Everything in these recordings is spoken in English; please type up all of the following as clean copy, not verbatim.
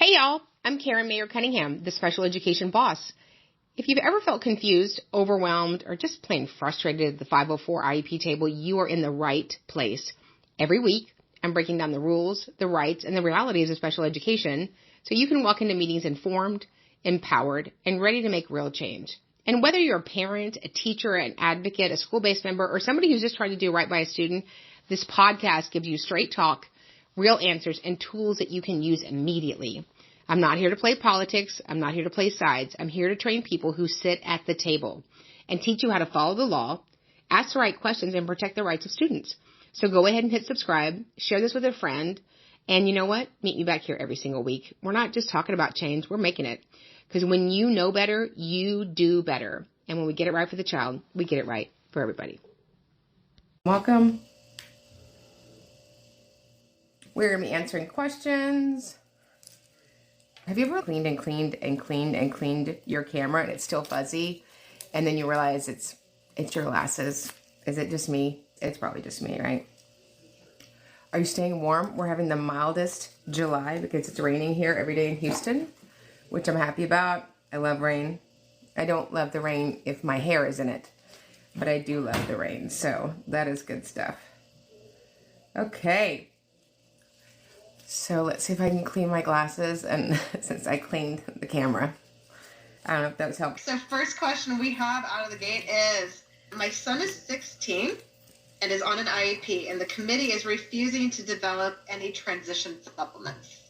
Hey y'all, I'm Karen Mayer Cunningham, the special education boss. If you've ever felt confused, overwhelmed, or just plain frustrated at the 504 IEP table, you are in the right place. Every week, I'm breaking down the rules, the rights, and the realities of special education so you can walk into meetings informed, empowered, and ready to make real change. And whether you're a parent, a teacher, an advocate, a school-based member, or somebody who's just trying to do right by a student, this podcast gives you straight talk, real answers, and tools that you can use immediately. I'm not here to play politics. I'm not here to play sides. I'm here to train people who sit at the table and teach you how to follow the law, ask the right questions, and protect the rights of students. So go ahead and hit subscribe, share this with a friend, and you know what? Meet me back here every single week. We're not just talking about change. We're making it. Because when you know better, you do better. And when we get it right for the child, we get it right for everybody. Welcome. We're going to be answering questions. Have you ever cleaned and cleaned and cleaned and cleaned your camera and it's still fuzzy? And then you realize it's your glasses. Is it just me? It's probably just me, right? Are you staying warm? We're having the mildest July because it's raining here every day in Houston, which I'm happy about. I love rain. I don't love the rain if my hair is in it, but I do love the rain. So that is good stuff. Okay. So let's see if I can clean my glasses, and since I cleaned the camera. I don't know if that was helpful. So first question we have out of the gate is, my son is 16 and is on an IEP, and the committee is refusing to develop any transition supplements.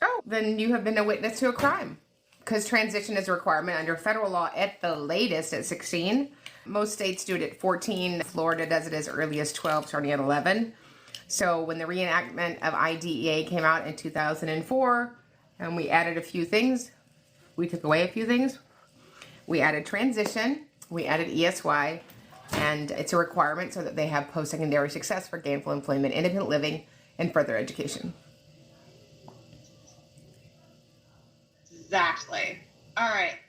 Oh, then you have been a witness to a crime, because transition is a requirement under federal law at the latest at 16. Most states do it at 14. Florida does it as early as 12, starting at 11. So when the reenactment of IDEA came out in 2004, and we added a few things, we took away a few things. We added transition, we added ESY, and it's a requirement so that they have post-secondary success for gainful employment, independent living, and further education. Exactly. All right.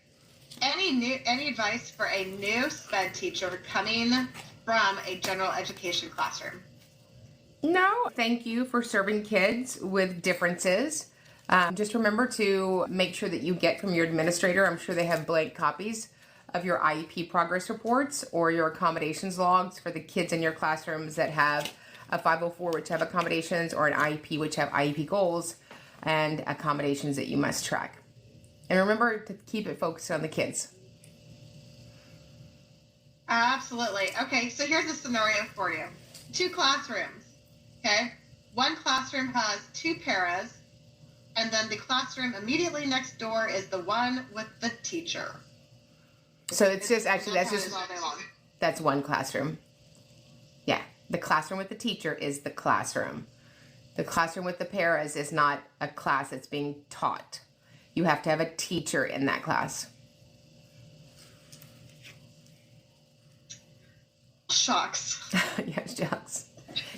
Any advice for a new SPED teacher coming from a general education classroom? No, thank you for serving kids with differences. Just remember to make sure that you get from your administrator. I'm sure they have blank copies of your IEP progress reports or your accommodations logs for the kids in your classrooms that have a 504, which have accommodations, or an IEP, which have IEP goals and accommodations that you must track. And remember to keep it focused on the kids. Absolutely. Okay, so here's a scenario for you. 2 classrooms. Okay, one classroom has 2 paras, and then the classroom immediately next door is the one with the teacher. So it's just, actually, that's one classroom. Yeah, the classroom with the teacher is the classroom. The classroom with the paras is not a class that's being taught. You have to have a teacher in that class. Shucks. Yes, shucks.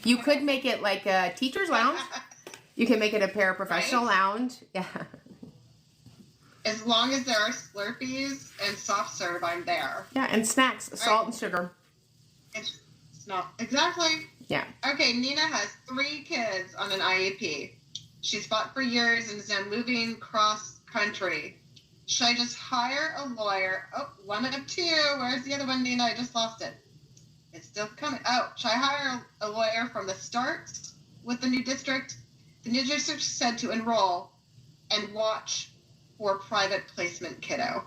You could make it like a teacher's lounge. You can make it a paraprofessional lounge. Yeah. As long as there are Slurpees and soft serve, I'm there. Yeah, and snacks, salt and sugar. It's not exactly. Yeah. Okay, Nina has 3 kids on an IEP. She's fought for years and is now moving cross country. Should I just hire a lawyer? Oh, one of 2. Where's the other one, Nina? I just lost it. It's still coming. Oh, should I hire a lawyer from the start with the new district? The new district said to enroll and watch for private placement kiddo.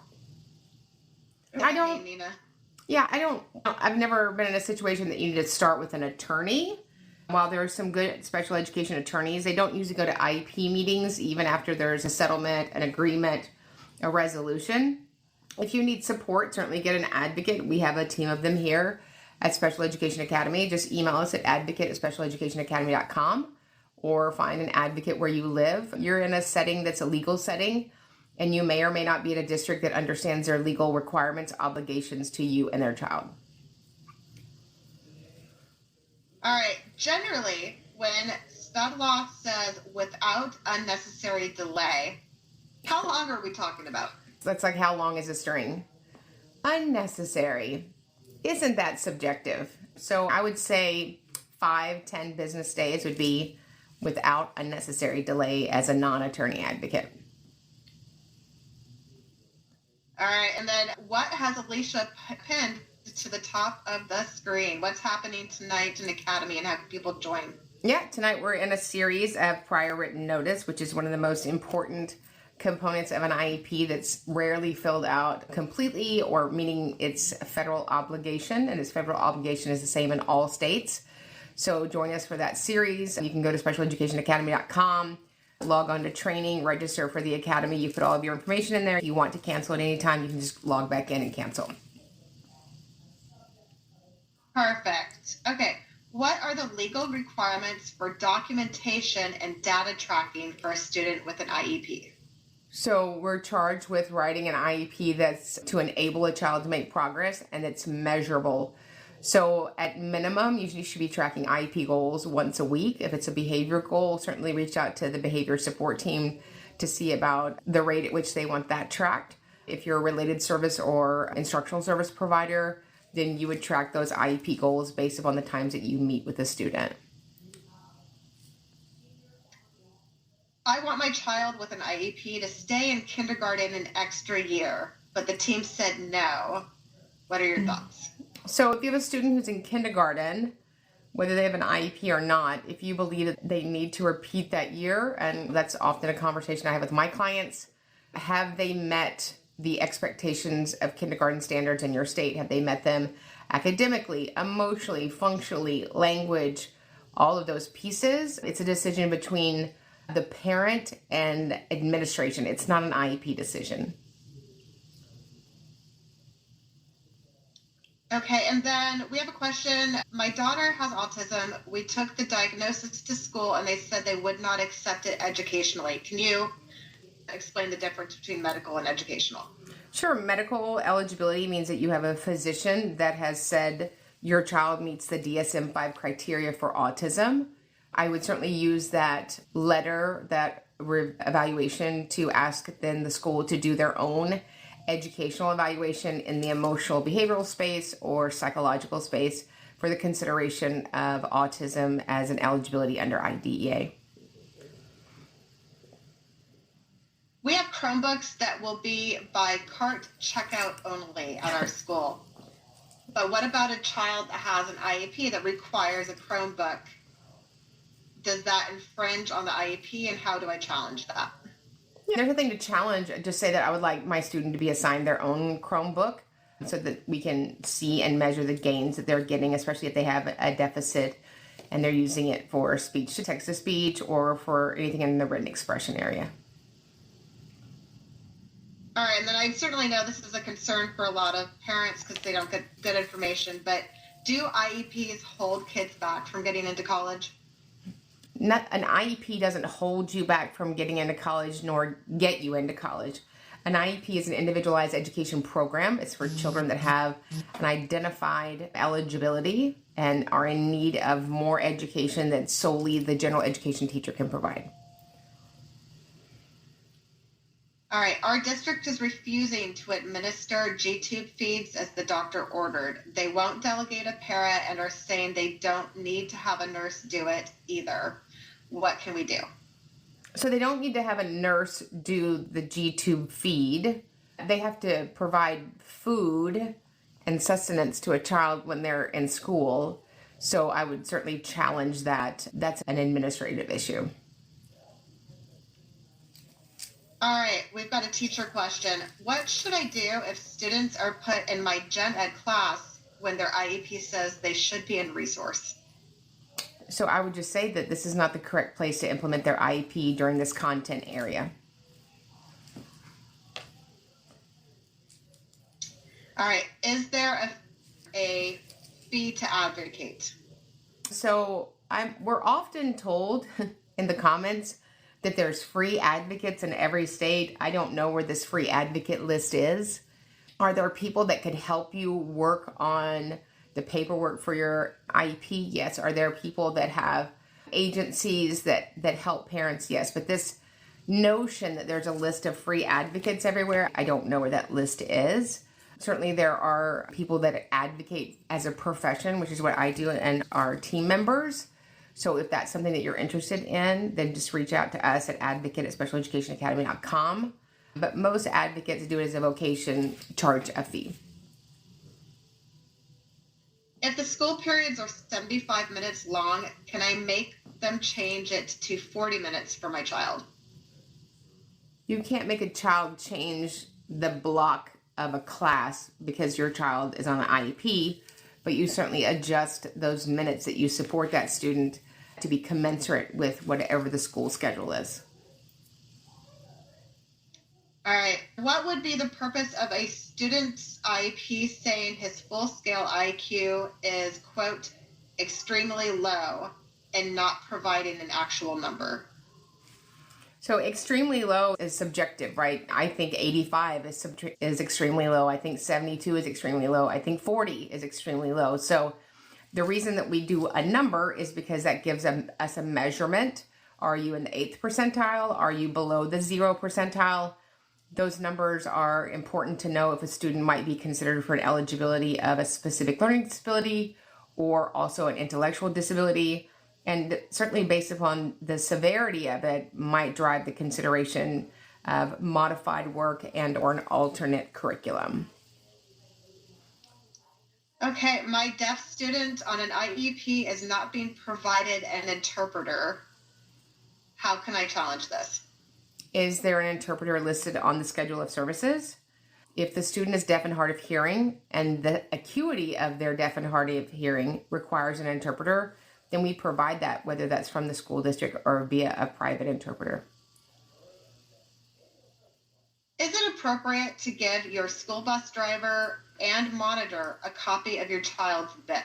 Nina. Yeah, I've never been in a situation that you need to start with an attorney. While there are some good special education attorneys, they don't usually go to IEP meetings even after there's a settlement, an agreement, a resolution. If you need support, certainly get an advocate. We have a team of them here at Special Education Academy. Just email us at advocate@specialeducationacademy.com or find an advocate where you live. You're in a setting that's a legal setting, and you may or may not be in a district that understands their legal requirements, obligations to you and their child. All right. Generally, when SPED law says without unnecessary delay, how long are we talking about? That's like, how long is a string? Unnecessary. Isn't that subjective? So I would say 5-10 business days would be without unnecessary delay as a non-attorney advocate. All right, and then what has Alicia pinned to the top of the screen? What's happening tonight in Academy, and have people join? Yeah, tonight we're in a series of prior written notice, which is one of the most important components of an IEP that's rarely filled out completely, or meaning it's a federal obligation, and its federal obligation is the same in all states. So join us for that series. You can go to specialeducationacademy.com, log on to training, register for the Academy. You put all of your information in there. If you want to cancel at any time, you can just log back in and cancel. Perfect. Okay. What are the legal requirements for documentation and data tracking for a student with an IEP? So we're charged with writing an IEP that's to enable a child to make progress, and it's measurable. So at minimum, you should be tracking IEP goals once a week. If it's a behavior goal, certainly reach out to the behavior support team to see about the rate at which they want that tracked. If you're a related service or instructional service provider, then you would track those IEP goals based upon the times that you meet with the student. I want my child with an IEP to stay in kindergarten an extra year, but the team said no. What are your thoughts? So if you have a student who's in kindergarten, whether they have an IEP or not, if you believe that they need to repeat that year, and that's often a conversation I have with my clients, have they met the expectations of kindergarten standards in your state? Have they met them academically, emotionally, functionally, language, all of those pieces? It's a decision between the parent and administration. It's not an IEP decision. Okay, and then we have a question. My daughter has autism. We took the diagnosis to school and they said they would not accept it educationally. Can you explain the difference between medical and educational? Sure. Medical eligibility means that you have a physician that has said your child meets the DSM-5 criteria for autism. I would certainly use that letter, that evaluation, to ask then the school to do their own educational evaluation in the emotional behavioral space or psychological space for the consideration of autism as an eligibility under IDEA. We have Chromebooks that will be by cart checkout only at our school. But what about a child that has an IEP that requires a Chromebook? Does that infringe on the IEP, and how do I challenge that? There's nothing to challenge. Just say that I would like my student to be assigned their own Chromebook so that we can see and measure the gains that they're getting, especially if they have a deficit and they're using it for speech to text to speech or for anything in the written expression area. All right, and then I certainly know this is a concern for a lot of parents because they don't get good information, but do IEPs hold kids back from getting into college? Not an IEP doesn't hold you back from getting into college nor get you into college. An IEP is an individualized education program. It's for children that have an identified eligibility and are in need of more education than solely the general education teacher can provide. All right, our district is refusing to administer G-tube feeds as the doctor ordered. They won't delegate a para and are saying they don't need to have a nurse do it either. What can we do? So they don't need to have a nurse do the G-tube feed. They have to provide food and sustenance to a child when they're in school. So I would certainly challenge that. That's an administrative issue. All right, we've got a teacher question. What should I do if students are put in my gen ed class when their IEP says they should be in resource? So I would just say that this is not the correct place to implement their IEP during this content area. All right, is there a fee to advocate? So we're often told in the comments that there's free advocates in every state. I don't know where this free advocate list is. Are there people that could help you work on the paperwork for your IEP? Yes. Are there people that have agencies that help parents? Yes. But this notion that there's a list of free advocates everywhere, I don't know where that list is. Certainly there are people that advocate as a profession, which is what I do, and our team members. So if that's something that you're interested in, then just reach out to us at advocate@specialeducationacademy.com. But most advocates do it as a vocation, charge a fee. If the school periods are 75 minutes long, can I make them change it to 40 minutes for my child? You can't make a child change the block of a class because your child is on an IEP, but you certainly adjust those minutes that you support that student to be commensurate with whatever the school schedule is. All right. What would be the purpose of a student's IEP saying his full-scale IQ is, quote, extremely low and not providing an actual number? So extremely low is subjective, right? I think 85 is extremely low. I think 72 is extremely low. I think 40 is extremely low. So the reason that we do a number is because that gives us a measurement. Are you in the 8th percentile? Are you below the 0 percentile? Those numbers are important to know if a student might be considered for an eligibility of a specific learning disability or also an intellectual disability. And certainly based upon the severity of it might drive the consideration of modified work and or an alternate curriculum. Okay, my deaf student on an IEP is not being provided an interpreter. How can I challenge this? Is there an interpreter listed on the schedule of services? If the student is deaf and hard of hearing and the acuity of their deaf and hard of hearing requires an interpreter, then we provide that, whether that's from the school district or via a private interpreter. Is it appropriate to give your school bus driver and monitor a copy of your child's BIP?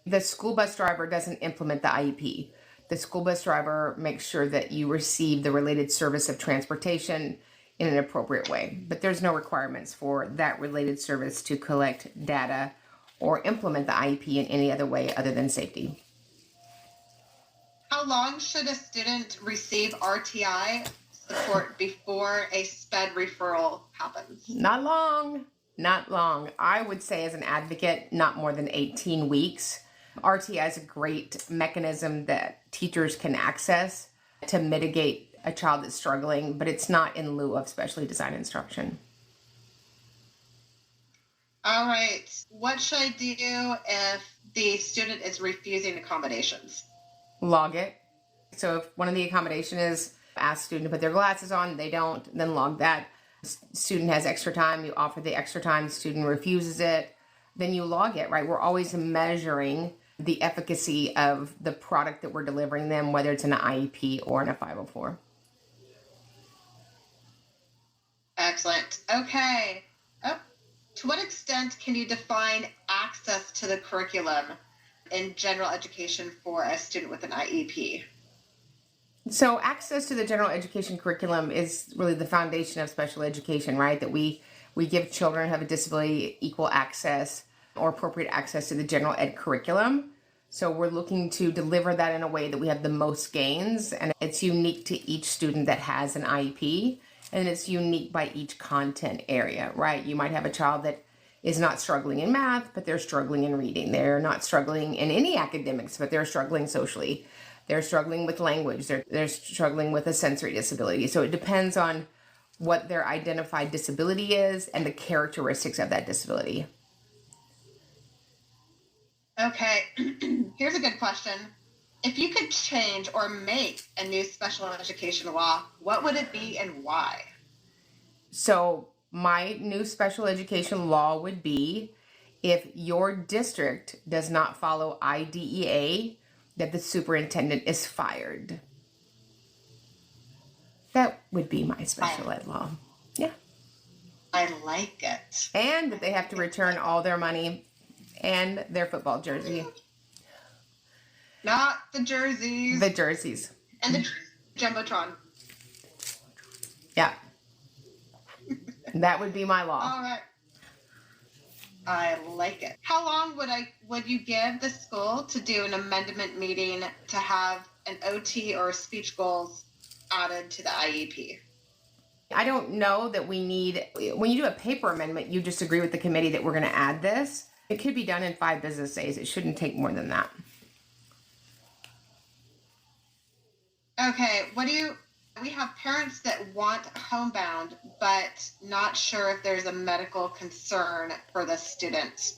The school bus driver doesn't implement the IEP. The school bus driver makes sure that you receive the related service of transportation in an appropriate way. But there's no requirements for that related service to collect data or implement the IEP in any other way other than safety. How long should a student receive RTI support before a SPED referral happens? Not long. Not long. I would say as an advocate, not more than 18 weeks. RTI is a great mechanism that teachers can access to mitigate a child that's struggling, but it's not in lieu of specially designed instruction. All right. What should I do if the student is refusing accommodations? Log it. So if one of the accommodation is ask student to put their glasses on, they don't, then log that. Student has extra time, you offer the extra time, student refuses it, then you log it, right? We're always measuring the efficacy of the product that we're delivering them, whether it's in an IEP or in a 504. Excellent. Okay. To what extent can you define access to the curriculum in general education for a student with an IEP? So access to the general education curriculum is really the foundation of special education, right? That we give children who have a disability equal access or appropriate access to the general ed curriculum. So we're looking to deliver that in a way that we have the most gains, and it's unique to each student that has an IEP, and it's unique by each content area, right? You might have a child that is not struggling in math, but they're struggling in reading. They're not struggling in any academics, but they're struggling socially. They're struggling with language. They're struggling with a sensory disability. So it depends on what their identified disability is and the characteristics of that disability. Okay, here's a good question. If you could change or make a new special education law, what would it be and why? So my new special education law would be if your district does not follow IDEA, that the superintendent is fired. That would be my special ed law. Yeah. I like it. And that they have to return all their money and their football jersey. Not the jerseys. The jerseys. And the Jumbotron. Yeah. That would be my law. All right. I like it. How long would you give the school to do an amendment meeting to have an OT or speech goals added to the IEP? I don't know that we need, when you do a paper amendment, you just agree with the committee that we're going to add this. It could be done in 5 business days. It shouldn't take more than that. Okay, we have parents that want homebound, but not sure if there's a medical concern for the student.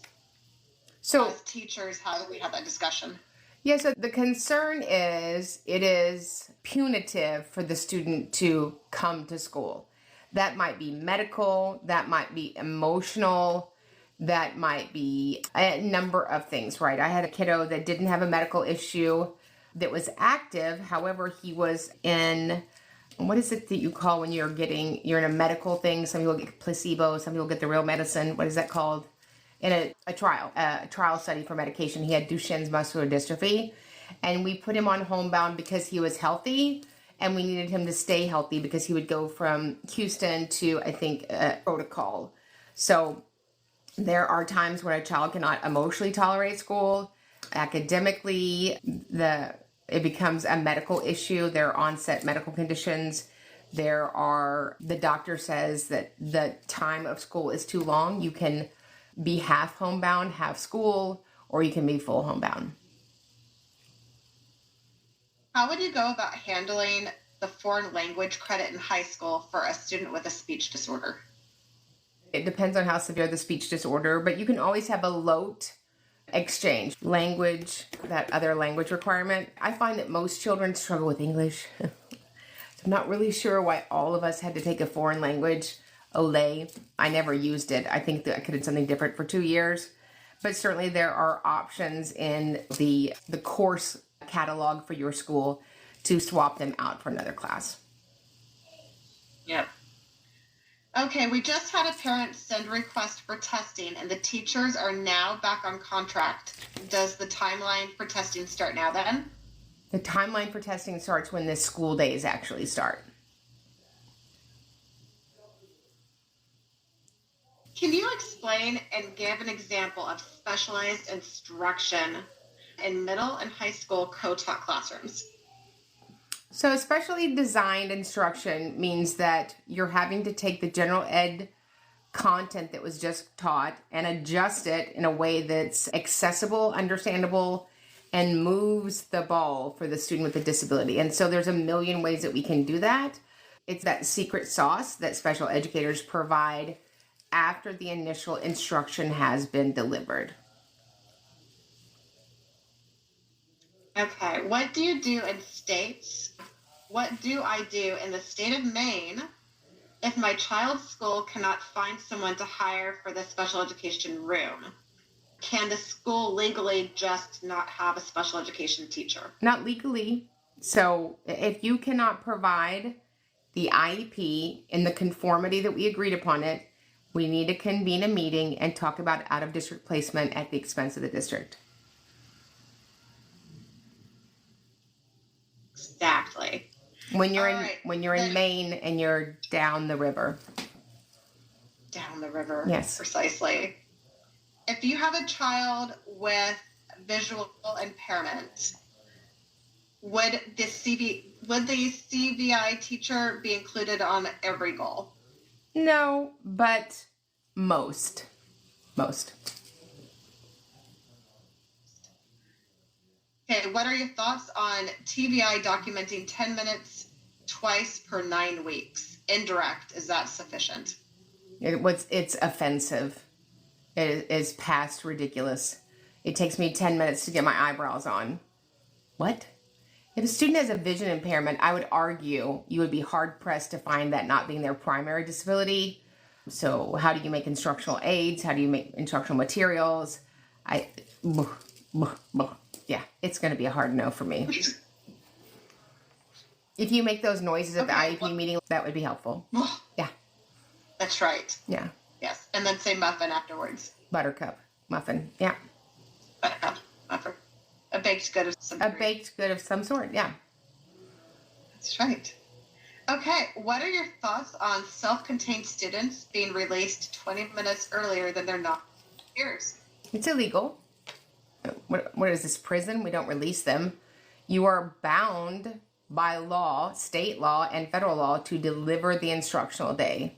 So, as teachers, how do we have that discussion? yeah, so the concern is it is punitive for the student to come to school. That might be medical, that might be emotional, that might be a number of things, right? I had a kiddo that didn't have a medical issue that was active. However, he was in, what is it that you call when you're in a medical thing? Some people get placebo, some people get the real medicine. What is that called? In a trial study for medication. He had Duchenne's muscular dystrophy, and we put him on homebound because he was healthy, and we needed him to stay healthy because he would go from Houston to, I think, protocol. So there are times when a child cannot emotionally tolerate school. Academically, it becomes a medical issue. There are onset medical conditions. The doctor says that the time of school is too long. You can be half homebound, half school, or you can be full homebound. How would you go about handling the foreign language credit in high school for a student with a speech disorder? It depends on how severe the speech disorder, but you can always have a LOTE exchange. Language, that other language requirement. I find that most children struggle with English. So I'm not really sure why all of us had to take a foreign language. Olay. I never used it. I think that I could have done something different for 2 years. But certainly there are options in the course catalog for your school to swap them out for another class. Yep. Okay, we just had a parent send a request for testing, and the teachers are now back on contract. Does the timeline for testing start now then? The timeline for testing starts when the school days actually start. Can you explain and give an example of specialized instruction in middle and high school co-taught classrooms? So specially designed instruction means that you're having to take the general ed content that was just taught and adjust it in a way that's accessible, understandable, and moves the ball for the student with a disability. And so there's a million ways that we can do that. It's that secret sauce that special educators provide after the initial instruction has been delivered. Okay, what do you do in states? What do I do in the state of Maine if my child's school cannot find someone to hire for the special education room? Can the school legally just not have a special education teacher? Not legally. So if you cannot provide the IEP in the conformity that we agreed upon it, we need to convene a meeting and talk about out-of-district placement at the expense of the district. Exactly. When you're in Maine and you're down the river. Down the river. Yes. Precisely. If you have a child with visual impairment, would the CVI teacher be included on every goal? No, but most. Okay, what are your thoughts on TVI documenting 10 minutes twice per 9 weeks? Indirect, is that sufficient? It's offensive. It is past ridiculous. It takes me 10 minutes to get my eyebrows on. What? If a student has a vision impairment, I would argue you would be hard-pressed to find that not being their primary disability. So how do you make instructional aids? How do you make instructional materials? Yeah, it's going to be a hard no for me. If you make those noises at the IEP meeting, that would be helpful. Yeah. That's right. Yeah. Yes, and then say muffin afterwards. Buttercup. Muffin. Yeah. Buttercup. Muffin. A baked good of some sort. A baked good of some sort, yeah. That's right. Okay, what are your thoughts on self-contained students being released 20 minutes earlier than their peers? It's illegal. What is this, prison? We don't release them. You are bound by law, state law, and federal law to deliver the instructional day.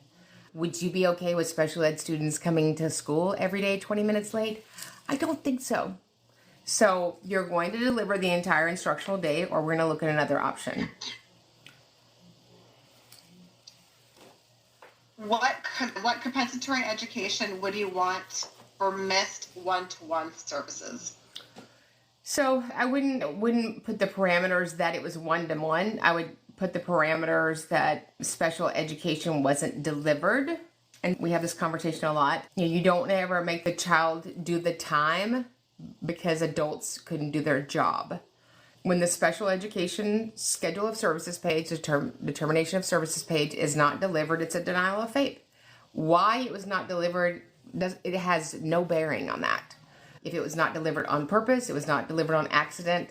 Would you be okay with special ed students coming to school every day 20 minutes late? I don't think so. So you're going to deliver the entire instructional day, or we're going to look at another option. What compensatory education would you want for missed one-to-one services? So I wouldn't put the parameters that it was one-to-one. I would put the parameters that special education wasn't delivered. And we have this conversation a lot. You don't ever make the child do the time because adults couldn't do their job. When the special education schedule of services page, determination of services page is not delivered, it's a denial of FAPE. Why it was not delivered, it has no bearing on that. If it was not delivered on purpose, it was not delivered on accident,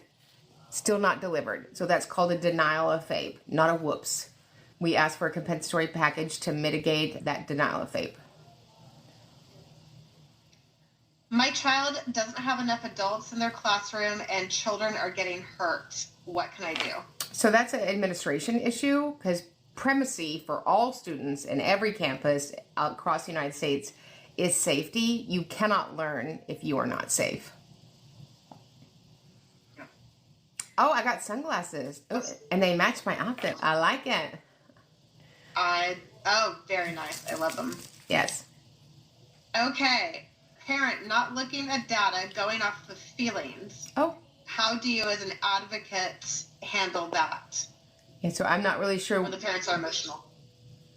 still not delivered. So that's called a denial of FAPE, not a whoops. We ask for a compensatory package to mitigate that denial of FAPE. My child doesn't have enough adults in their classroom and children are getting hurt. What can I do? So that's an administration issue, because primacy for all students in every campus across the United States is safety. You cannot learn if you are not safe. Yeah. Oh, I got sunglasses. Oh, and they match my outfit. I like it. Very nice. I love them. Yes. Okay. Parent not looking at data, going off of feelings. Oh. How do you as an advocate handle that? Yeah, so I'm not really sure. When the parents are emotional.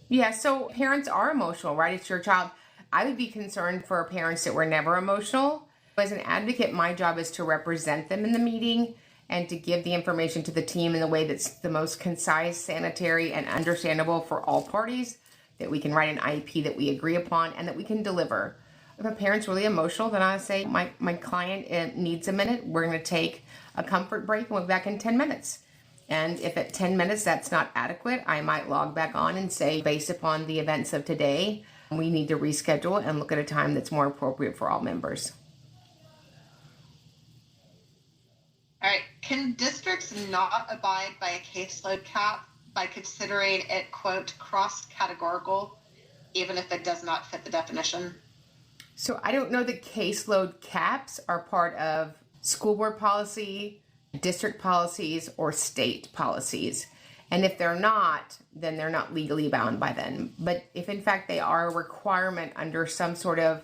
Yeah, so parents are emotional, right? It's your child. I would be concerned for parents that were never emotional. As an advocate, my job is to represent them in the meeting and to give the information to the team in the way that's the most concise, sanitary, and understandable for all parties, that we can write an IEP that we agree upon and that we can deliver. If a parent's really emotional, then I say, my client needs a minute. We're going to take a comfort break and we'll be back in 10 minutes. And if at 10 minutes that's not adequate, I might log back on and say, based upon the events of today, we need to reschedule and look at a time that's more appropriate for all members. All right. Can districts not abide by a caseload cap by considering it, quote, cross-categorical, even if it does not fit the definition? So I don't know that caseload caps are part of school board policy, district policies, or state policies. And if they're not, then they're not legally bound by them. But if in fact they are a requirement under some sort of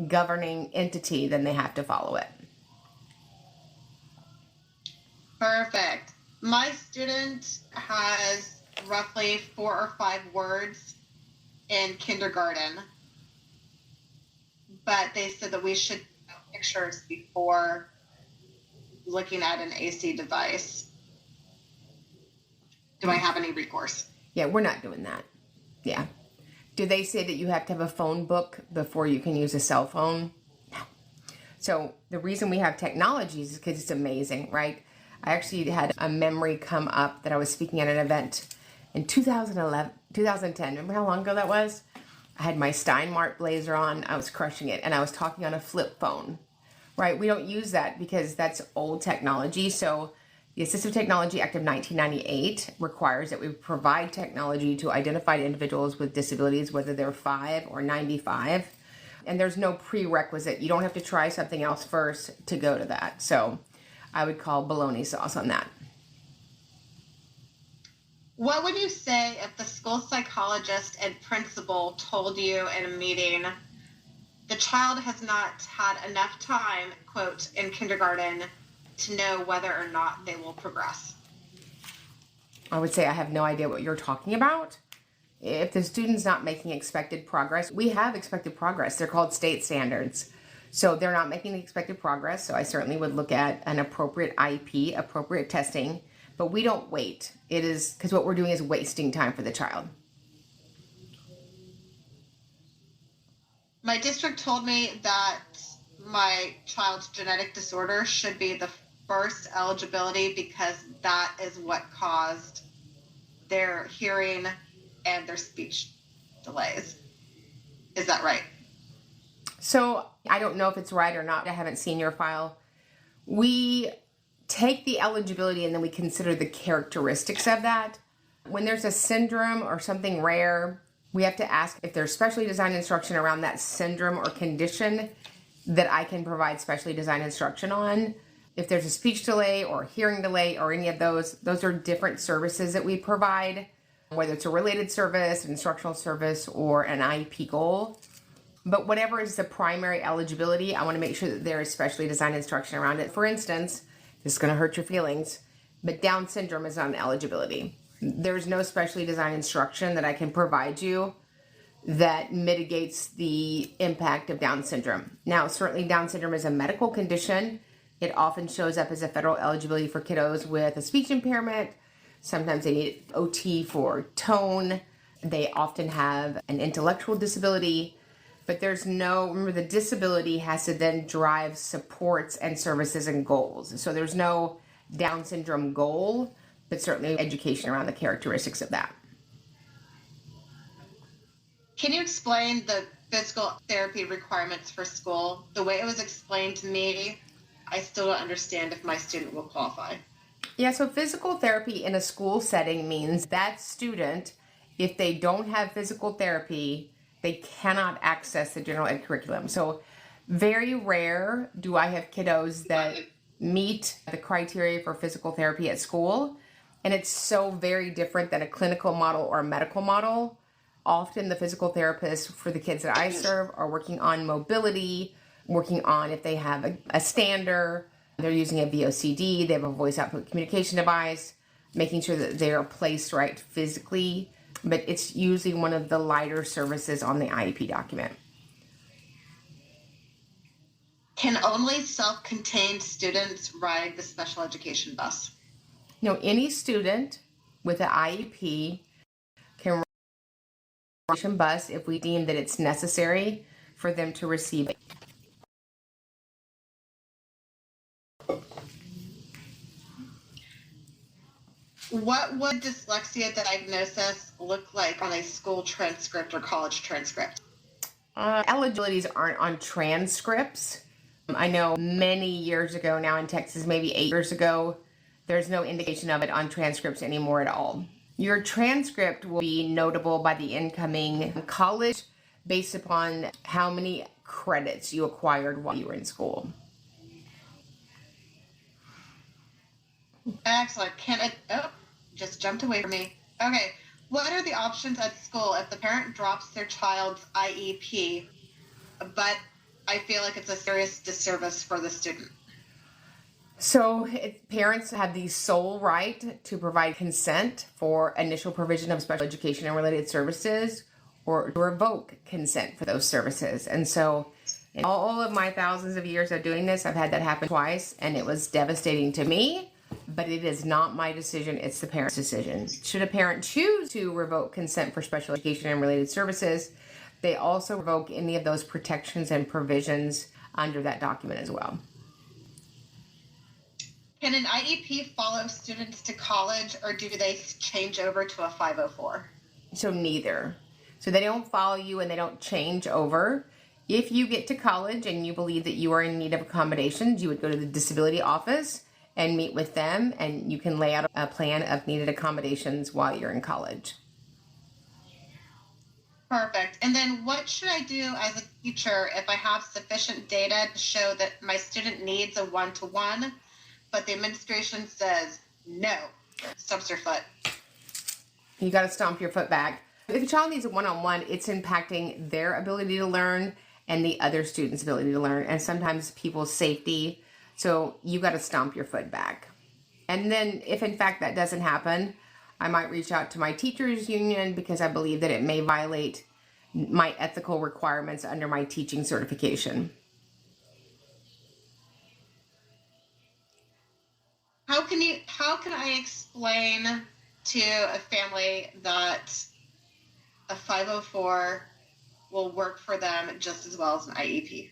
governing entity, then they have to follow it. Perfect. My student has roughly 4 or 5 words in kindergarten, but they said that we should know pictures before looking at an AC device. Do I have any recourse? Yeah, we're not doing that. Yeah. Do they say that you have to have a phone book before you can use a cell phone? No. So the reason we have technologies is because it's amazing, right? I actually had a memory come up that I was speaking at an event in 2010. Remember how long ago that was? I had my Steinmart blazer on. I was crushing it. And I was talking on a flip phone, right? We don't use that because that's old technology. So the Assistive Technology Act of 1998 requires that we provide technology to identified individuals with disabilities, whether they're 5 or 95. And there's no prerequisite. You don't have to try something else first to go to that. So I would call bologna sauce on that. What would you say if the school psychologist and principal told you in a meeting the child has not had enough time, quote, in kindergarten to know whether or not they will progress? I would say I have no idea what you're talking about. If the student's not making expected progress, we have expected progress. They're called state standards. So they're not making the expected progress. So I certainly would look at an appropriate IEP, appropriate testing, but we don't wait. It is because what we're doing is wasting time for the child. My district told me that my child's genetic disorder should be the first eligibility because that is what caused their hearing and their speech delays. Is that right? So I don't know if it's right or not. I haven't seen your file. We take the eligibility and then we consider the characteristics of that. When there's a syndrome or something rare, we have to ask if there's specially designed instruction around that syndrome or condition that I can provide specially designed instruction on. If there's a speech delay or hearing delay or any of those are different services that we provide, whether it's a related service, an instructional service, or an IEP goal. But whatever is the primary eligibility, I want to make sure that there is specially designed instruction around it. For instance, this is going to hurt your feelings, but Down syndrome is not an eligibility. There's no specially designed instruction that I can provide you that mitigates the impact of Down syndrome. Now, certainly Down syndrome is a medical condition. It often shows up as a federal eligibility for kiddos with a speech impairment. Sometimes they need OT for tone. They often have an intellectual disability. But remember, the disability has to then drive supports and services and goals. So there's no Down syndrome goal, but certainly education around the characteristics of that. Can you explain the physical therapy requirements for school? The way it was explained to me, I still don't understand if my student will qualify. Yeah, so physical therapy in a school setting means that student, if they don't have physical therapy, they cannot access the general ed curriculum. So very rare do I have kiddos that meet the criteria for physical therapy at school. And it's so very different than a clinical model or a medical model. Often the physical therapists for the kids that I serve are working on mobility, working on if they have a stander, they're using a VOCD, they have a voice output communication device, making sure that they are placed right physically. But it's usually one of the lighter services on the IEP document. Can only self-contained students ride the special education bus? No, any student with an IEP can ride the education bus if we deem that it's necessary for them to receive it. What would dyslexia diagnosis look like on a school transcript or college transcript? Eligibilities aren't on transcripts. I know many years ago now in Texas, maybe 8 years ago, there's no indication of it on transcripts anymore at all. Your transcript will be notable by the incoming college based upon how many credits you acquired while you were in school. Excellent. Just jumped away from me. Okay. What are the options at school if the parent drops their child's IEP, but I feel like it's a serious disservice for the student? So parents have the sole right to provide consent for initial provision of special education and related services or to revoke consent for those services. And so in all of my thousands of years of doing this, I've had that happen twice, and it was devastating to me. But it is not my decision, it's the parent's decision. Should a parent choose to revoke consent for special education and related services, they also revoke any of those protections and provisions under that document as well. Can an IEP follow students to college, or do they change over to a 504? So neither. So they don't follow you and they don't change over. If you get to college and you believe that you are in need of accommodations, you would go to the disability office and meet with them, and you can lay out a plan of needed accommodations while you're in college. Perfect. And then what should I do as a teacher if I have sufficient data to show that my student needs a one-to-one, but the administration says no? Stumps your foot. You got to stomp your foot back. If a child needs a one-on-one, it's impacting their ability to learn and the other student's ability to learn, and sometimes people's safety. So you got to stomp your foot back. And then if in fact that doesn't happen, I might reach out to my teachers union because I believe that it may violate my ethical requirements under my teaching certification. How can I explain to a family that a 504 will work for them just as well as an IEP?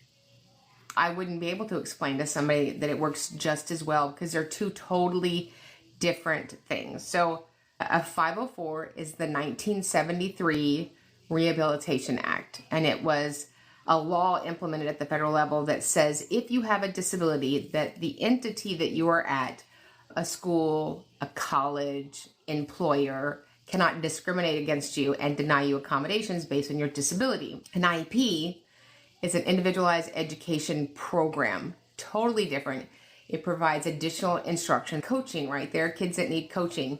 I wouldn't be able to explain to somebody that it works just as well because they're two totally different things. So a 504 is the 1973 Rehabilitation Act, and it was a law implemented at the federal level that says if you have a disability, that the entity that you are at, a school, a college, employer, cannot discriminate against you and deny you accommodations based on your disability. An IEP is an individualized education program, totally different. It provides additional instruction, coaching, right? There are kids that need coaching.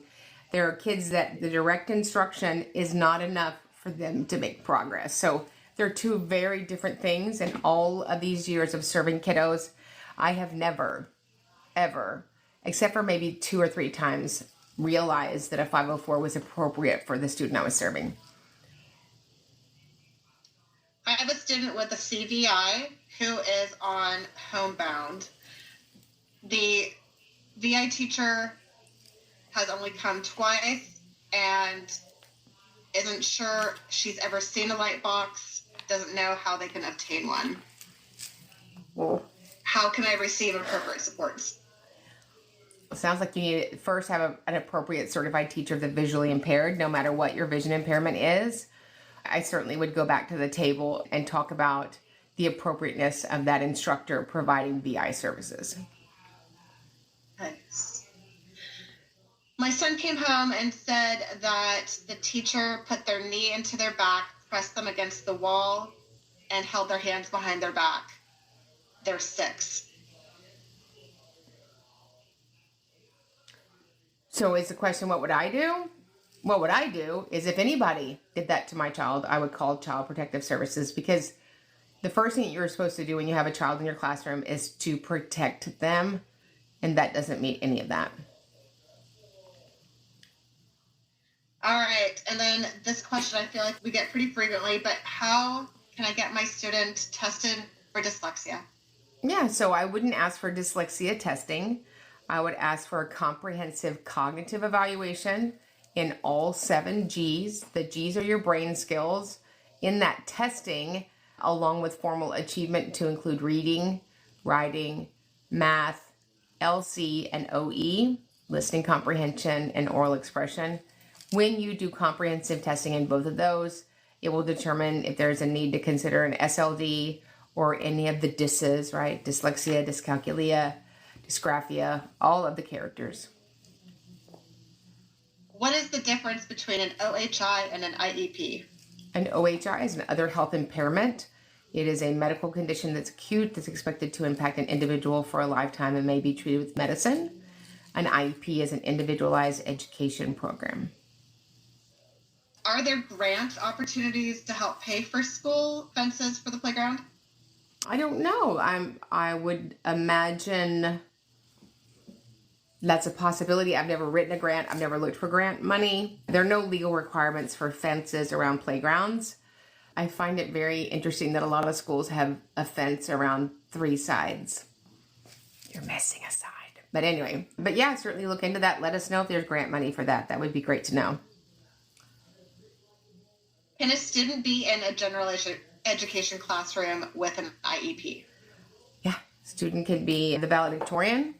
There are kids that the direct instruction is not enough for them to make progress. So they're two very different things. And all of these years of serving kiddos, I have never, ever, except for maybe 2 or 3 times, realized that a 504 was appropriate for the student I was serving. I have a student with a CVI who is on homebound. The VI teacher has only come twice and isn't sure she's ever seen a light box, doesn't know how they can obtain one. Well, how can I receive appropriate supports? It sounds like you need to first have an appropriate certified teacher of the visually impaired, no matter what your vision impairment is. I certainly would go back to the table and talk about the appropriateness of that instructor providing VI services. Thanks. My son came home and said that the teacher put their knee into their back, pressed them against the wall, and held their hands behind their back. They're 6. So is the question, what would I do? What would I do is if anybody did that to my child, I would call Child Protective Services, because the first thing you're supposed to do when you have a child in your classroom is to protect them, and that doesn't mean any of that. All right, and then this question I feel like we get pretty frequently, but how can I get my student tested for dyslexia? Yeah, so I wouldn't ask for dyslexia testing. I would ask for a comprehensive cognitive evaluation in all 7 Gs. The Gs are your brain skills. In that testing, along with formal achievement to include reading, writing, math, LC, and OE, listening comprehension, and oral expression. When you do comprehensive testing in both of those, it will determine if there's a need to consider an SLD or any of the DISs, right? Dyslexia, dyscalculia, dysgraphia, all of the characters. What is the difference between an OHI and an IEP? An OHI is an other health impairment. It is a medical condition that's acute, that's expected to impact an individual for a lifetime and may be treated with medicine. An IEP is an individualized education program. Are there grant opportunities to help pay for school fences for the playground? I don't know. I would imagine that's a possibility. I've never written a grant. I've never looked for grant money. There are no legal requirements for fences around playgrounds. I find it very interesting that a lot of schools have a fence around 3 sides. You're missing a side. But anyway, yeah, certainly look into that. Let us know if there's grant money for that. That would be great to know. Can a student be in a general education classroom with an IEP? Yeah, student can be the valedictorian.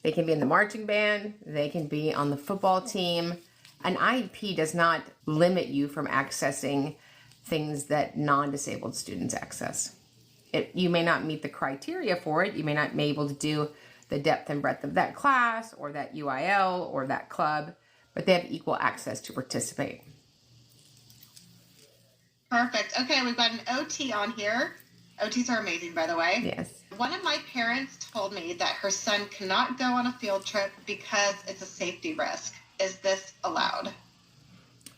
They can be in the marching band. They can be on the football team. An IEP does not limit you from accessing things that non-disabled students access. You may not meet the criteria for it. You may not be able to do the depth and breadth of that class or that UIL or that club, but they have equal access to participate. Perfect. Okay, we've got an OT on here. OTs are amazing, by the way. Yes. One of my parents told me that her son cannot go on a field trip because it's a safety risk. Is this allowed?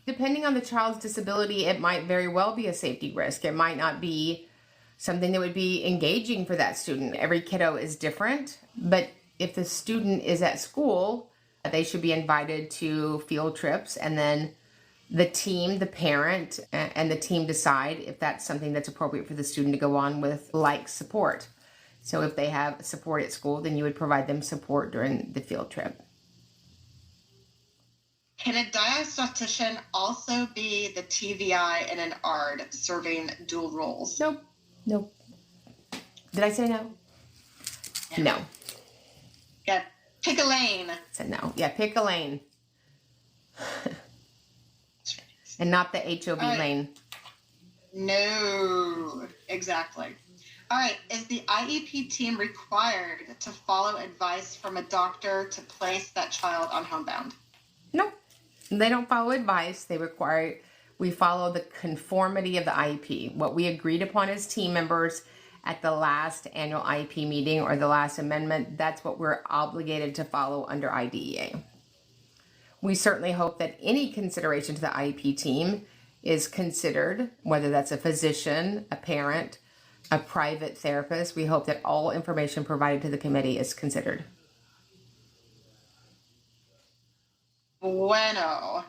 Depending on the child's disability, it might very well be a safety risk. It might not be something that would be engaging for that student. Every kiddo is different, but if the student is at school, they should be invited to field trips, and then the team, the parent, and the team decide if that's something that's appropriate for the student to go on with, like support. So if they have support at school, then you would provide them support during the field trip. Can a diagnostician also be the TVI in an ARD, serving dual roles? Nope. Did I say no? No. Yeah, pick a lane. I said no. Yeah, pick a lane. And not the HOV lane. No, exactly. All right, is the IEP team required to follow advice from a doctor to place that child on homebound? Nope. They don't follow advice. We follow the conformity of the IEP, what we agreed upon as team members at the last annual IEP meeting or the last amendment, that's what we're obligated to follow under IDEA. We certainly hope that any consideration to the IEP team is considered, whether that's a physician, a parent, a private therapist. We hope that all information provided to the committee is considered. Bueno.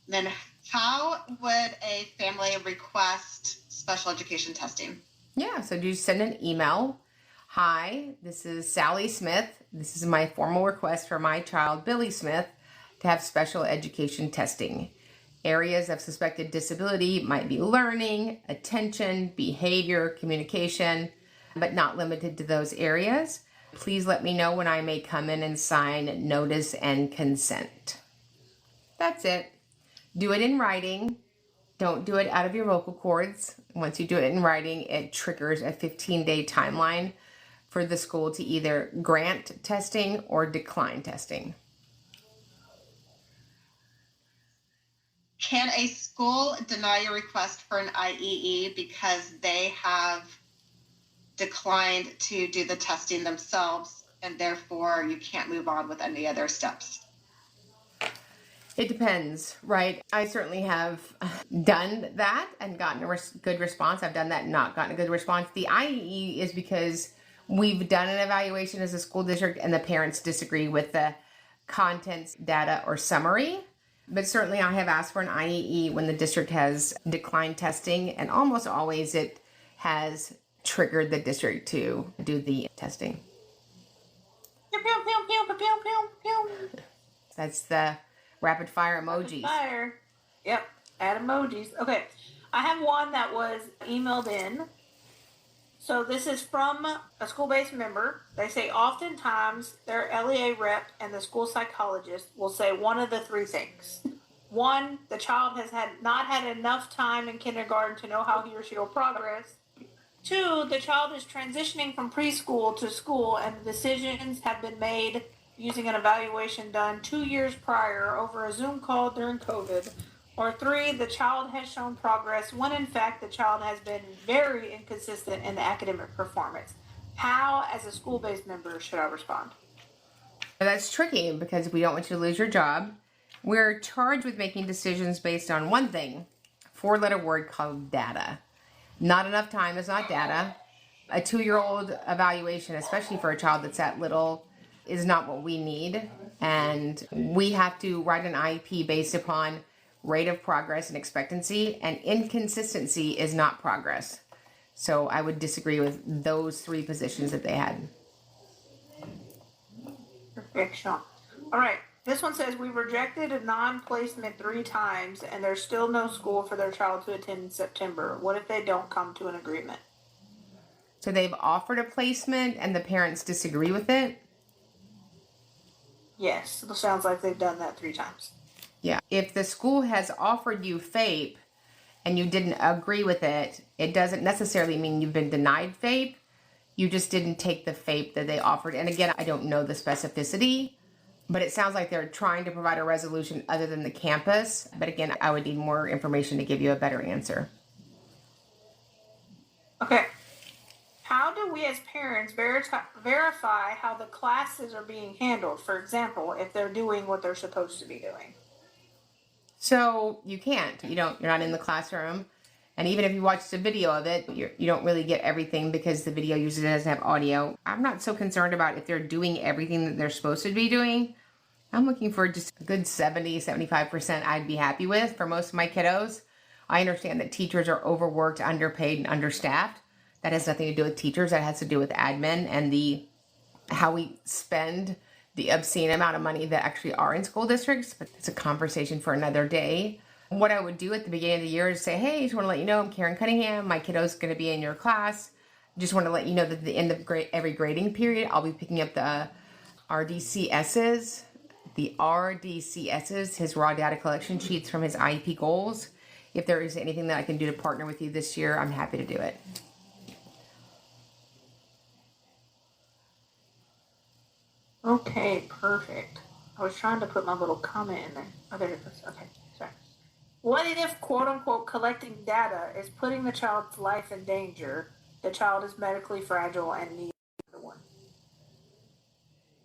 Then how would a family request special education testing? Yeah, so do send an email. Hi, this is Sally Smith. This is my formal request for my child, Billy Smith, to have special education testing. Areas of suspected disability might be learning, attention, behavior, communication, but not limited to those areas. Please let me know when I may come in and sign notice and consent. That's it. Do it in writing. Don't do it out of your vocal cords. Once you do it in writing, it triggers a 15-day timeline for the school to either grant testing or decline testing. Can a school deny your request for an IEE because they have declined to do the testing themselves and therefore you can't move on with any other steps? It depends, right? I certainly have done that and gotten a good response. I've done that and not gotten a good response. The IEE is because we've done an evaluation as a school district and the parents disagree with the contents, data, or summary. But certainly I have asked for an IEE when the district has declined testing, and almost always it has triggered the district to do the testing. Pew, pew, pew, pew, pew, pew, pew. That's the rapid fire emojis. Rapid fire. Yep, add emojis. Okay, I have one that was emailed in. So this is from a school-based member. They say oftentimes their LEA rep and the school psychologist will say one of the three things. One, the child has not had enough time in kindergarten to know how he or she will progress. Two, the child is transitioning from preschool to school and the decisions have been made using an evaluation done 2 years prior over a Zoom call during COVID. Or three, the child has shown progress when in fact the child has been very inconsistent in the academic performance. How, as a school-based member, should I respond? That's tricky because we don't want you to lose your job. We're charged with making decisions based on one thing, 4-letter word called data. Not enough time is not data. A 2-year-old evaluation, especially for a child that's that little, is not what we need. And we have to write an IEP based upon rate of progress and expectancy, and inconsistency is not progress. So I would disagree with those three positions that they had. Perfection. All right. This one says we rejected a non-placement 3 times and there's still no school for their child to attend in September. What if they don't come to an agreement? So they've offered a placement and the parents disagree with it? Yes. It sounds like they've done that 3 times. Yeah. If the school has offered you FAPE and you didn't agree with it, it doesn't necessarily mean you've been denied FAPE. You just didn't take the FAPE that they offered. And again, I don't know the specificity, but it sounds like they're trying to provide a resolution other than the campus. But again, I would need more information to give you a better answer. Okay. How do we as parents verify how the classes are being handled? For example, if they're doing what they're supposed to be doing. So you can't. You're not in the classroom. And even if you watch the video of it, you don't really get everything because the video usually doesn't have audio. I'm not so concerned about if they're doing everything that they're supposed to be doing. I'm looking for just a good 70, 75% I'd be happy with for most of my kiddos. I understand that teachers are overworked, underpaid, and understaffed. That has nothing to do with teachers. That has to do with admin and how we spend the obscene amount of money that actually are in school districts. But it's a conversation for another day. What I would do at the beginning of the year is say, hey, just want to let you know I'm Mayer Cunningham. My kiddo's going to be in your class. Just want to let you know that at the end of every grading period, I'll be picking up the RDCSs. The RDCSs, his raw data collection sheets from his IEP goals. If there is anything that I can do to partner with you this year, I'm happy to do it. Okay, perfect. I was trying to put my little comment in there. Oh, there it goes. Okay, sorry. What if, quote unquote, collecting data is putting the child's life in danger? the child is medically fragile and needs another one?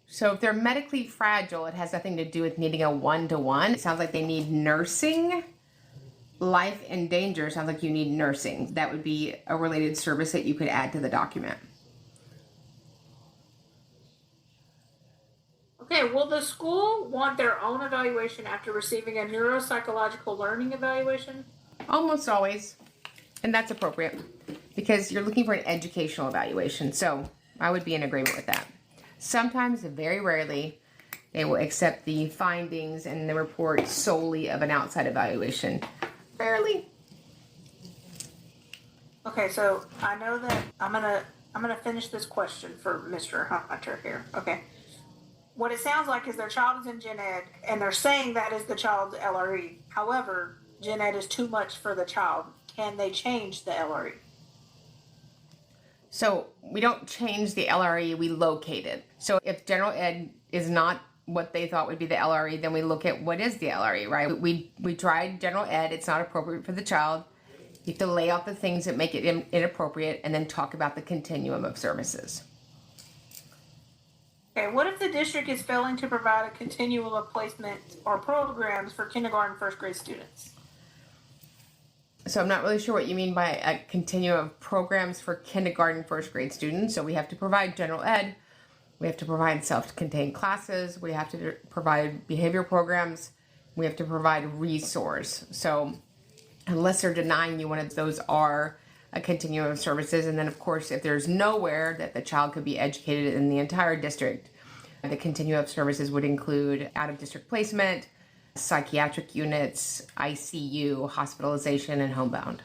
So if they're medically fragile, it has nothing to do with needing a one-to-one. It sounds like they need nursing. Life in danger sounds like you need nursing. That would be a related service that you could add to the document. Okay, will the school want their own evaluation after receiving a neuropsychological learning evaluation? Almost always. And that's appropriate because you're looking for an educational evaluation. So I would be in agreement with that. Sometimes, very rarely, they will accept the findings and the report solely of an outside evaluation. Rarely. Okay, so I know that I'm gonna finish this question for Mr. Hunter here. Okay. What it sounds like is their child is in gen ed and they're saying that is the child's LRE. However, gen ed is too much for the child. Can they change the LRE? So we don't change the LRE, we locate it. So if general ed is not what they thought would be the LRE, then we look at what is the LRE, right? We tried general ed, it's not appropriate for the child. You have to lay out the things that make it inappropriate and then talk about the continuum of services. Okay, what if the district is failing to provide a continuum of placement or programs for kindergarten, first grade students? So I'm not really sure what you mean by a continuum of programs for kindergarten, first grade students. So we have to provide general ed, we have to provide self-contained classes, we have to provide behavior programs, we have to provide resource. So unless they're denying you one of those are a continuum of services. And then of course, if there's nowhere that the child could be educated in the entire district, the continuum of services would include out of district placement, psychiatric units, ICU, hospitalization, and homebound.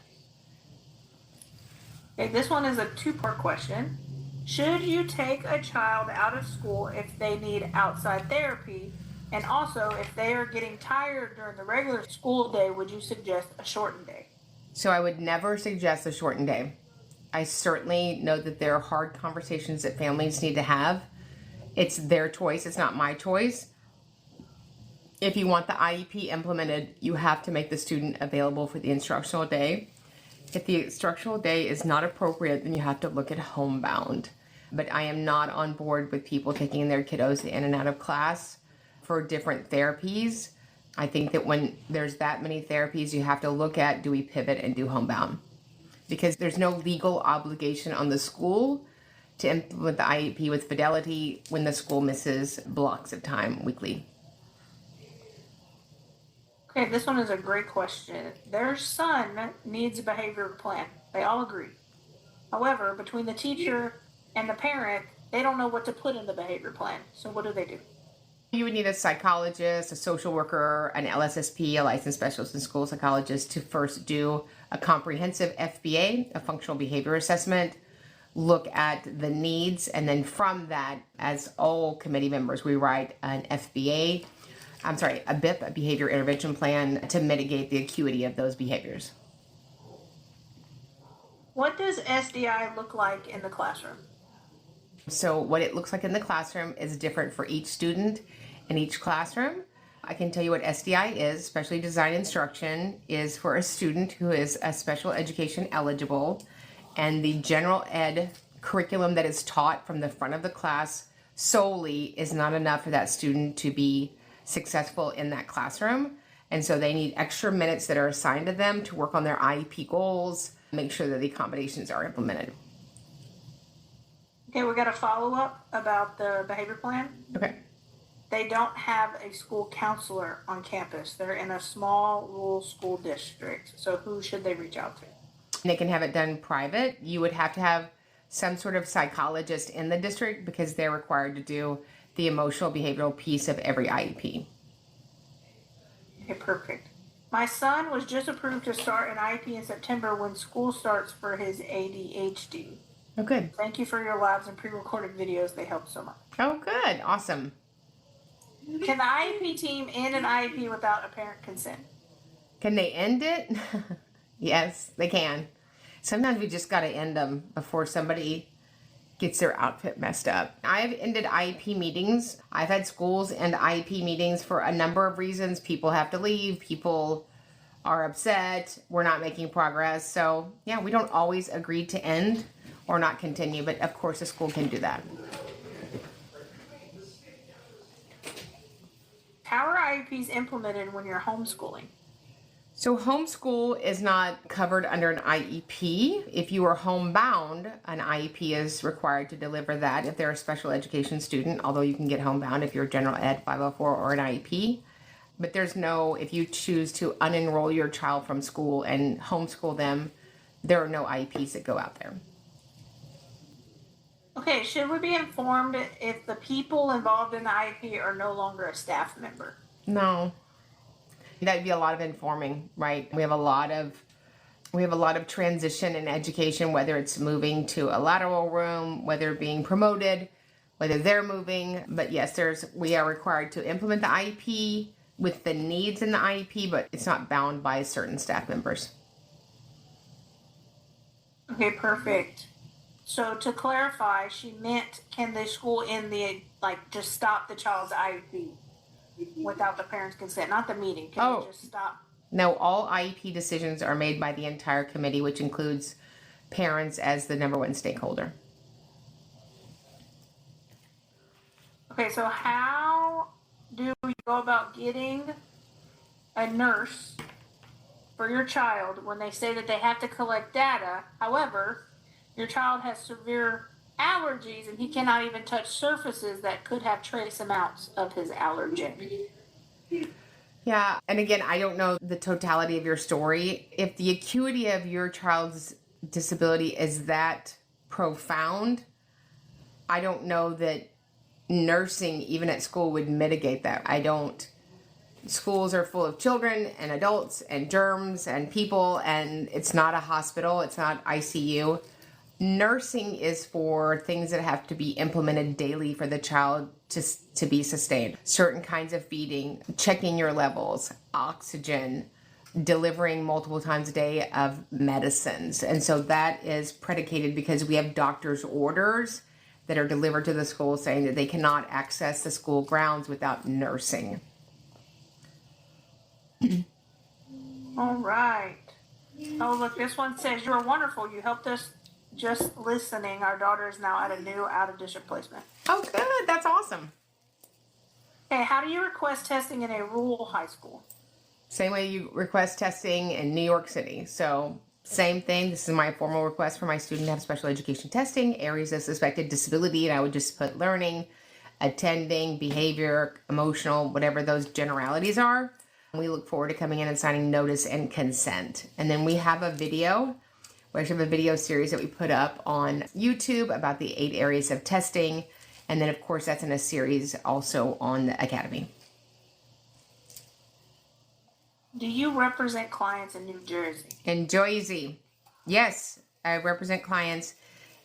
Okay, this one is a two-part question. Should you take a child out of school if they need outside therapy? And also, if they are getting tired during the regular school day, would you suggest a shortened day? So I would never suggest a shortened day. I certainly know that there are hard conversations that families need to have. It's their choice, it's not my choice. If you want the IEP implemented, you have to make the student available for the instructional day. If the instructional day is not appropriate, then you have to look at homebound. But I am not on board with people taking their kiddos in and out of class for different therapies. I think that when there's that many therapies, you have to look at, do we pivot and do homebound? Because there's no legal obligation on the school to implement the IEP with fidelity when the school misses blocks of time weekly. Okay, this one is a great question. Their son needs a behavior plan. They all agree. However, between the teacher and the parent, they don't know what to put in the behavior plan. So what do? You would need a psychologist, a social worker, an LSSP, a licensed specialist in school psychologist to first do a comprehensive FBA, a functional behavior assessment, look at the needs, and then from that, as all committee members, we write a BIP, a behavior intervention plan to mitigate the acuity of those behaviors. What does SDI look like in the classroom? So what it looks like in the classroom is different for each student in each classroom. I can tell you what SDI is, specially designed instruction, is for a student who is a special education eligible, and the general ed curriculum that is taught from the front of the class solely is not enough for that student to be successful in that classroom. And so they need extra minutes that are assigned to them to work on their IEP goals, make sure that the accommodations are implemented. Okay, we got a follow-up about the behavior plan. Okay. They don't have a school counselor on campus. They're in a small rural school district. So who should they reach out to? They can have it done private. You would have to have some sort of psychologist in the district because they're required to do the emotional behavioral piece of every IEP. Okay, perfect. My son was just approved to start an IEP in September when school starts for his ADHD. Oh, good. Thank you for your lives and pre-recorded videos. They help so much. Oh, good. Awesome. Can the IEP team end an IEP without a parent consent? Can they end it? Yes, they can. Sometimes we just got to end them before somebody gets their outfit messed up. I've ended IEP meetings. I've had schools end IEP meetings for a number of reasons. People have to leave. People are upset. We're not making progress. So, yeah, we don't always agree to end. or not continue. But of course, the school can do that. How are IEPs implemented when you're homeschooling? So homeschool is not covered under an IEP. If you are homebound, an IEP is required to deliver that if they're a special education student, although you can get homebound if you're a general ed 504 or an IEP. But there's no, if you choose to unenroll your child from school and homeschool them, there are no IEPs that go out there. Okay, should we be informed if the people involved in the IEP are no longer a staff member? No. That'd be a lot of informing, right? We have a lot of transition in education, whether it's moving to a lateral room, whether being promoted, whether they're moving. But yes, we are required to implement the IEP with the needs in the IEP, but it's not bound by certain staff members. Okay, perfect. So to clarify, she meant, can the school just stop the child's IEP without the parents' consent, not the meeting? Can they just stop? No, all IEP decisions are made by the entire committee, which includes parents as the number one stakeholder. Okay, so how do you go about getting a nurse for your child when they say that they have to collect data? However, your child has severe allergies and he cannot even touch surfaces that could have trace amounts of his allergen. Yeah, and again, I don't know the totality of your story. If the acuity of your child's disability is that profound, I don't know that nursing, even at school, would mitigate that. Schools are full of children and adults and germs and people, and it's not a hospital, it's not ICU. Nursing is for things that have to be implemented daily for the child to be sustained. Certain kinds of feeding, checking your levels, oxygen, delivering multiple times a day of medicines. And so that is predicated because we have doctor's orders that are delivered to the school saying that they cannot access the school grounds without nursing. All right. Oh, look, this one says, "You're wonderful. You helped us just listening. Our daughter is now at a new out-of-district placement." Oh, good. That's awesome. Okay, how do you request testing in a rural high school? Same way you request testing in New York City. So same thing. This is my formal request for my student to have special education testing, areas of suspected disability, and I would just put learning, attending, behavior, emotional, whatever those generalities are. We look forward to coming in and signing notice and consent. And then we have a video. We actually have a video series that we put up on YouTube about the 8 areas of testing. And then, of course, that's in a series also on the Academy. Do you represent clients in New Jersey? In Jersey. Yes, I represent clients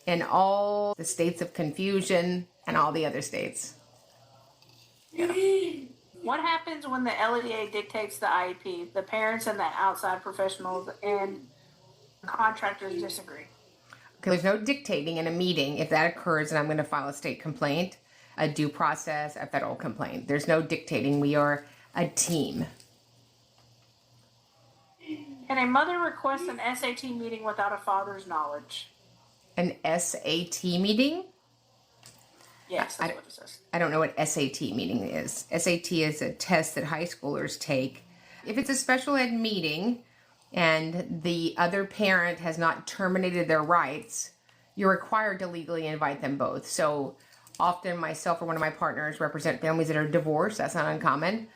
in all the states of confusion and all the other states. Yeah. What happens when the LEA dictates the IEP, the parents and the outside professionals and contractors disagree? Okay, there's no dictating in a meeting. If that occurs, and I'm going to file a state complaint, a due process, a federal complaint. There's no dictating. We are a team. Can a mother request an SAT meeting without a father's knowledge? An SAT meeting? Yes, that's what it says. I don't know what SAT meeting is. SAT is a test that high schoolers take. If it's a special ed meeting and the other parent has not terminated their rights, you're required to legally invite them both. So often myself or one of my partners represent families that are divorced. That's not uncommon.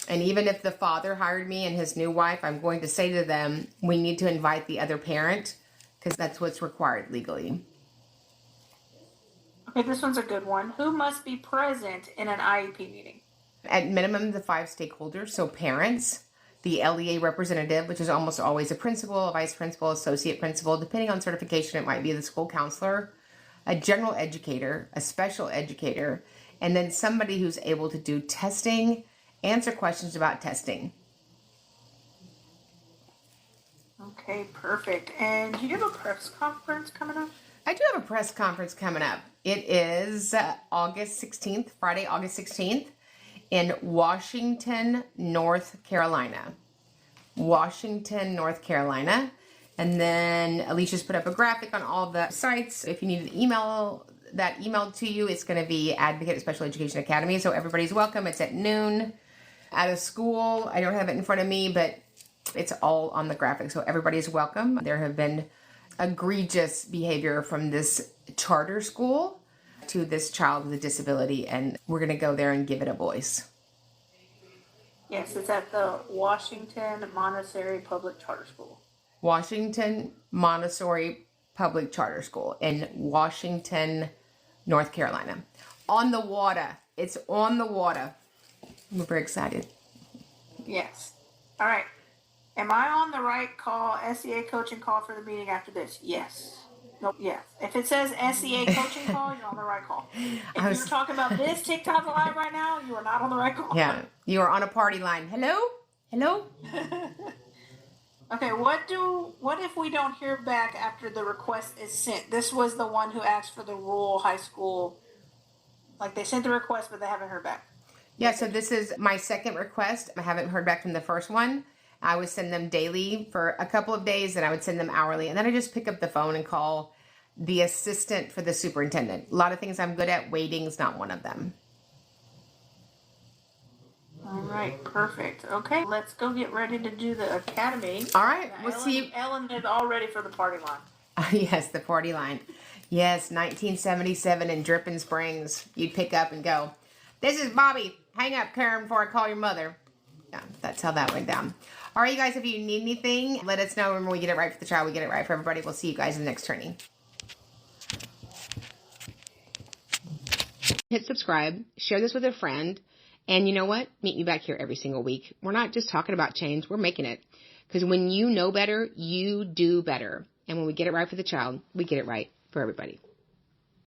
And even if the father hired me and his new wife, I'm going to say to them, we need to invite the other parent because that's what's required legally. Okay, this one's a good one. Who must be present in an IEP meeting? At minimum, the 5 stakeholders, so parents, the LEA representative, which is almost always a principal, a vice principal, associate principal. Depending on certification, it might be the school counselor, a general educator, a special educator, and then somebody who's able to do testing, answer questions about testing. Okay, perfect. And do you have a press conference coming up? I do have a press conference coming up. It is August 16th, Friday, August 16th, in Washington, North Carolina. Washington, North Carolina. And then Alicia's put up a graphic on all the sites. If you need an email, that emailed to you, it's going to be Advocate Special Education Academy. So everybody's welcome. It's at noon at a school. I don't have it in front of me, but it's all on the graphic. So everybody's welcome. There have been egregious behavior from this charter school to this child with a disability, and we're going to go there and give it a voice. Yes, it's at the Washington Montessori Public Charter School. Washington Montessori Public Charter School in Washington, North Carolina. On the water. It's on the water. We're very excited. Yes. All right. Am I on the right call, SEA coaching call for the meeting after this? Yes. Nope. Yes. If it says SEA coaching call, you're on the right call. If you're talking about this TikTok live right now, you are not on the right call. Yeah. You are on a party line. Hello? Hello? Okay, what if we don't hear back after the request is sent? This was the one who asked for the rural high school. Like, they sent the request, but they haven't heard back. Yeah, so this is my second request. I haven't heard back from the first one. I would send them daily for a couple of days, and I would send them hourly. And then I just pick up the phone and call the assistant for the superintendent. A lot of things I'm good at. Waiting's not one of them. All right, perfect. Okay, let's go get ready to do the academy. All right, we'll see you. Ellen is all ready for the party line. Yes, the party line. Yes, 1977 in Dripping Springs. You'd pick up and go, "This is Bobby. Hang up, Karen, before I call your mother." Yeah, that's how that went down. All right, you guys, if you need anything, let us know. Remember, we get it right for the child. We get it right for everybody. We'll see you guys in the next training. Hit subscribe. Share this with a friend. And you know what? Meet me back here every single week. We're not just talking about change. We're making it. Because when you know better, you do better. And when we get it right for the child, we get it right for everybody.